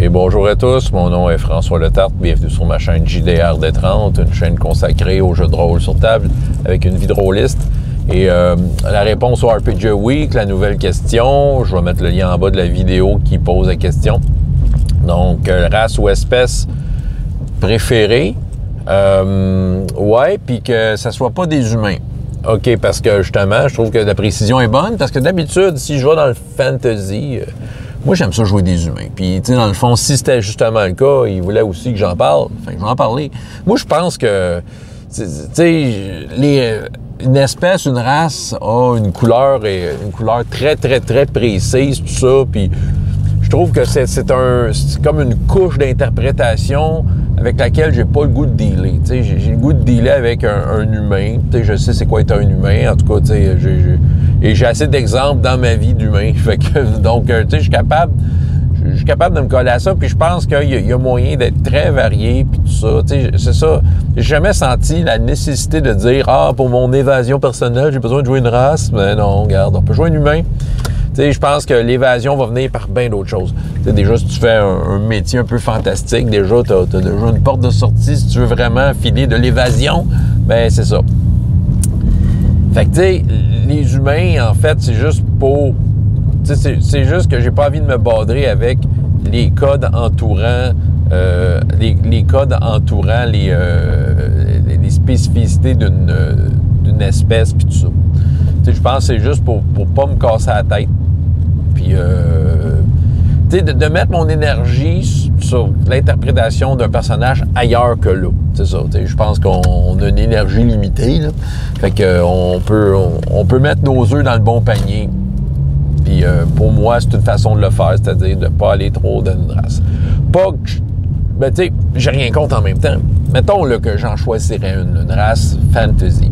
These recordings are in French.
Et bonjour à tous, mon nom est François Letarte, bienvenue sur ma chaîne JDR D30, une chaîne consacrée aux jeux de rôle sur table avec une vie de rôliste. Et la réponse au RPG Week, la nouvelle question, je vais mettre le lien en bas de la vidéo qui pose la question. Donc, race ou espèce préférée, ouais, puis que ça soit pas des humains. OK, parce que justement, je trouve que la précision est bonne, parce que d'habitude, si je vais dans le fantasy, moi, j'aime ça jouer des humains. Puis, tu sais, dans le fond, si c'était justement le cas, il voulait aussi que j'en parle. Enfin, je vais en parler. Moi, je pense que, tu sais, une espèce, une race a une couleur très, très, très précise, tout ça. Puis, je trouve que c'est comme une couche d'interprétation avec laquelle j'ai pas le goût de dealer. Tu sais, j'ai le goût de dealer avec un humain. Tu sais, je sais c'est quoi être un humain. En tout cas, tu sais, j'ai assez d'exemples dans ma vie d'humain. Fait que, donc, tu sais, je suis capable de me coller à ça. Puis je pense qu'il y a moyen d'être très varié, puis tout ça. Tu sais, c'est ça. J'ai jamais senti la nécessité de dire, pour mon évasion personnelle, j'ai besoin de jouer une race. Mais non, regarde, on peut jouer un humain. Tu sais, je pense que l'évasion va venir par bien d'autres choses. Tu sais, déjà, si tu fais un métier un peu fantastique, déjà, t'as déjà une porte de sortie. Si tu veux vraiment filer de l'évasion, ben c'est ça. Fait que, tu sais, les humains, en fait, c'est juste pour... Tu sais, c'est juste que j'ai pas envie de me badrer avec les codes entourant... les codes entourant les spécificités d'une espèce, puis tout ça. Tu sais, je pense que c'est juste pour pas me casser la tête. Puis, tu sais, de mettre mon énergie sur l'interprétation d'un personnage ailleurs que là. C'est ça. Tu sais, je pense qu'on a une énergie limitée, là. Fait que on peut mettre nos œufs dans le bon panier. Puis, pour moi, c'est une façon de le faire, c'est-à-dire de pas aller trop dans une race. Pas que... Ben, tu sais, j'ai rien contre en même temps. Mettons là, que j'en choisirais une race fantasy.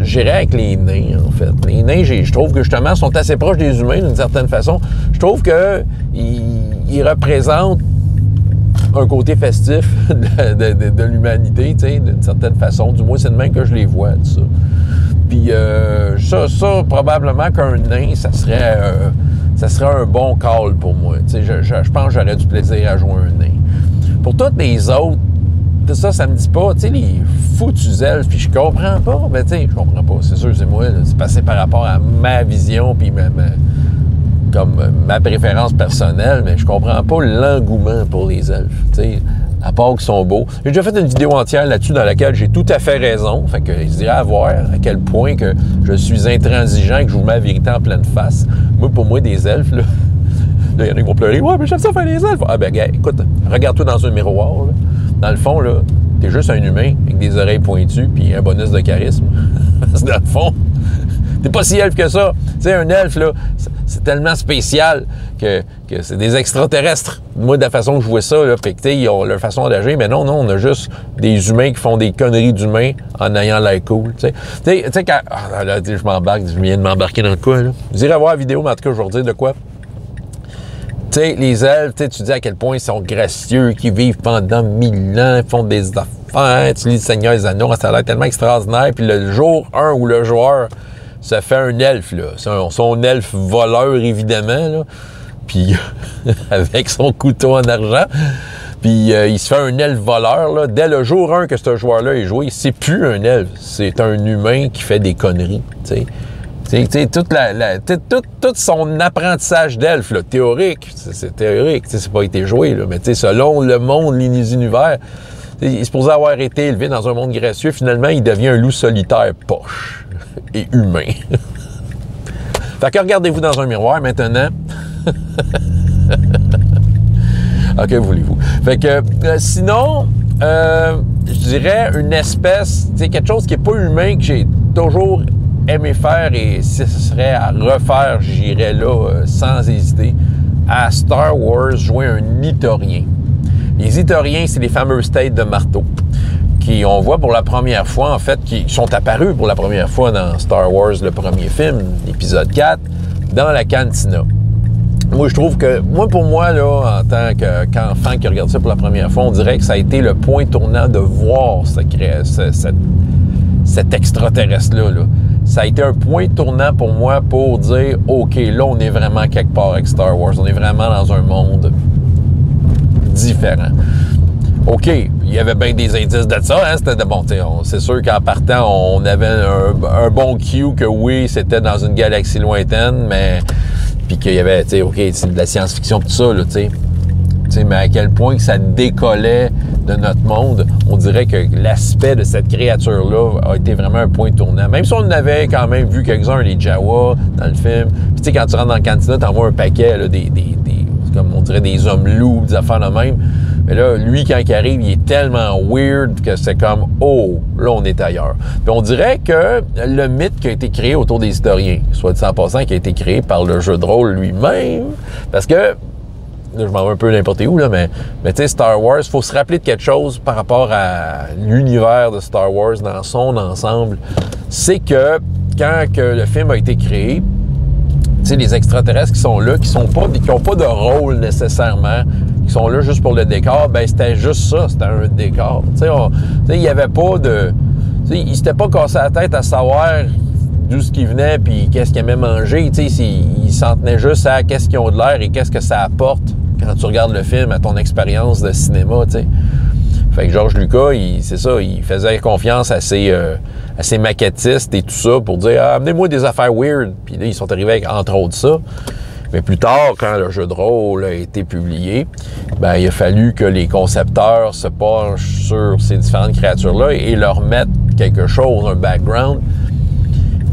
J'irais avec les nains, en fait. Les nains, je trouve que justement, sont assez proches des humains d'une certaine façon. Je trouve qu'ils représentent un côté festif de l'humanité, tu sais, d'une certaine façon. Du moins, c'est de même que je les vois, tout ça. Puis ça, probablement qu'un nain, ça serait un bon call pour moi. Tu sais, je pense que j'aurais du plaisir à jouer un nain. Pour toutes les autres, ça me dit pas, tu sais, les foutus elfes, puis je comprends pas, mais tu sais, je comprends pas, c'est sûr, c'est moi, là, c'est passé par rapport à ma vision, puis ma préférence personnelle, mais je comprends pas l'engouement pour les elfes, tu sais, à part qu'ils sont beaux. J'ai déjà fait une vidéo entière là-dessus dans laquelle j'ai tout à fait raison, fait que il se dirait à voir à quel point que je suis intransigeant et que je vous mets la vérité en pleine face. Moi, pour moi, des elfes, là, il y en a qui vont pleurer, ouais, mais j'aime ça faire des elfes. Ah ben, gars, écoute, regarde-toi dans un miroir, là. Dans le fond, là, t'es juste un humain avec des oreilles pointues puis un bonus de charisme. Parce que dans le fond, t'es pas si elfe que ça. Tu sais, un elfe, là, c'est tellement spécial que c'est des extraterrestres. Moi, de la façon que je vois ça, là, fait que, tu sais, ils ont leur façon d'agir, mais non, on a juste des humains qui font des conneries d'humains en ayant l'air cool, tu sais. Tu sais, quand... là, je viens de m'embarquer dans le coup, là. Vous irez voir la vidéo, mais en tout cas, je vais vous dire de quoi. Tu sais, les elfes, tu dis à quel point ils sont gracieux, qu'ils vivent pendant 1000 ans, ils font des affaires, tu lis le Seigneur des Anneaux, ça a l'air tellement extraordinaire. Puis le jour 1 où le joueur se fait un elfe, là, son elfe voleur, évidemment, là, puis avec son couteau en argent, puis il se fait un elfe voleur, là. Dès le jour 1 que ce joueur-là est joué, c'est plus un elfe, c'est un humain qui fait des conneries, tu sais. Tout son apprentissage d'elfe, là, théorique, c'est théorique, c'est pas été joué, là, mais selon le monde, l'univers, il est supposé avoir été élevé dans un monde gracieux, finalement, il devient un loup solitaire poche et humain. Fait que regardez-vous dans un miroir maintenant. Ah, que voulez-vous? Fait que sinon, je dirais une espèce, quelque chose qui n'est pas humain, que j'ai toujours aimé faire, et si ce serait à refaire, j'irais là sans hésiter, à Star Wars, jouer un Itorien. Les Itoriens, c'est les fameuses têtes de marteau qui, on voit pour la première fois, en fait, qui sont apparus pour la première fois dans Star Wars, le premier film, l'épisode 4, dans la cantina. Moi, je trouve que, pour moi, là, en tant qu'enfant qui regarde ça pour la première fois, on dirait que ça a été le point tournant de voir cet extraterrestre-là, là. ça a été un point tournant pour moi pour dire, OK, là, on est vraiment quelque part avec Star Wars. On est vraiment dans un monde différent. OK, il y avait bien des indices de ça, hein? C'était de bon, c'est sûr qu'en partant, on avait un bon cue que oui, c'était dans une galaxie lointaine, mais puis qu'il y avait, tu sais, OK, c'est de la science-fiction tout ça, là, tu sais, mais à quel point que ça décollait de notre monde, on dirait que l'aspect de cette créature-là a été vraiment un point tournant. Même si on avait quand même vu quelques-uns, les Jawa, dans le film, puis tu sais, quand tu rentres dans le cantina, t'en vois un paquet, là, comme on dirait des hommes loups, des affaires de même. Mais là, lui, quand il arrive, il est tellement weird que c'est comme, oh, là, on est ailleurs. Puis on dirait que le mythe qui a été créé autour des historiens, soit dit en passant, qui a été créé par le jeu de rôle lui-même, parce que, là, je m'en vais un peu n'importe où, là, mais tu sais, Star Wars, il faut se rappeler de quelque chose par rapport à l'univers de Star Wars dans son ensemble. C'est que quand que le film a été créé, tu sais, les extraterrestres qui sont là, qui n'ont pas de rôle nécessairement, qui sont là juste pour le décor, ben c'était juste ça, c'était un décor. Tu sais, il n'y avait pas de... Tu sais, ils s'étaient pas cassé la tête à savoir d'où ce qu'ils venaient puis qu'est-ce qu'ils aimaient manger. Tu sais, ils s'en tenaient juste à qu'est-ce qu'ils ont de l'air et qu'est-ce que ça apporte quand tu regardes le film à ton expérience de cinéma, tu sais. Fait que George Lucas, c'est ça, il faisait confiance à ses maquettistes et tout ça pour dire « amenez-moi des affaires weird ». Puis là, ils sont arrivés avec, entre autres, ça. Mais plus tard, quand le jeu de rôle a été publié, ben il a fallu que les concepteurs se penchent sur ces différentes créatures-là et leur mettent quelque chose, un background.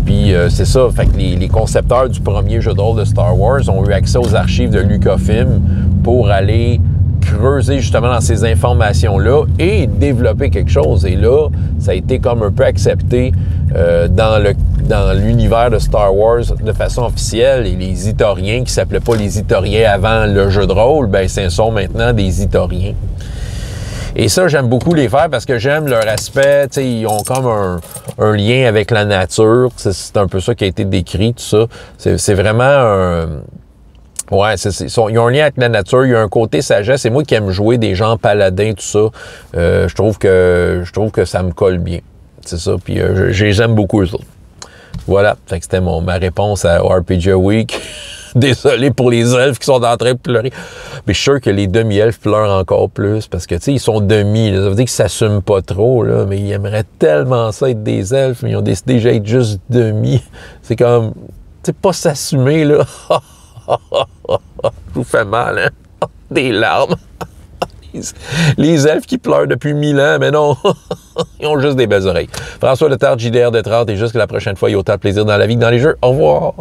Puis c'est ça, fait que les concepteurs du premier jeu de rôle de Star Wars ont eu accès aux archives de Lucasfilm pour aller creuser justement dans ces informations-là et développer quelque chose. Et là, ça a été comme un peu accepté dans l'univers de Star Wars de façon officielle. Et les Itoriens, qui s'appelaient pas les Itoriens avant le jeu de rôle, ben ce sont maintenant des Itoriens. Et ça, j'aime beaucoup les faire parce que j'aime leur aspect, tu sais, ils ont comme un lien avec la nature. C'est un peu ça qui a été décrit, tout ça. C'est vraiment un... Ouais, ils ont un lien avec la nature, il y a un côté sagesse. C'est moi qui aime jouer des gens paladins, tout ça. Je trouve que ça me colle bien. C'est ça, puis j'aime beaucoup eux autres. Voilà, fait que c'était ma réponse à RPG Week. Désolé pour les elfes qui sont en train de pleurer. Mais je suis sûr que les demi-elfes pleurent encore plus parce que, tu sais, ils sont demi. Là. Ça veut dire qu'ils s'assument pas trop, là, mais ils aimeraient tellement ça être des elfes, mais ils ont décidé déjà être juste demi. C'est comme, tu sais, pas s'assumer, là. Je vous fais mal, hein? Des larmes. Les elfes qui pleurent depuis 1000 ans, mais non, ils ont juste des belles oreilles. François Letarte, JDR de 30, et jusqu'à la prochaine fois, il y a autant de plaisir dans la vie que dans les jeux. Au revoir!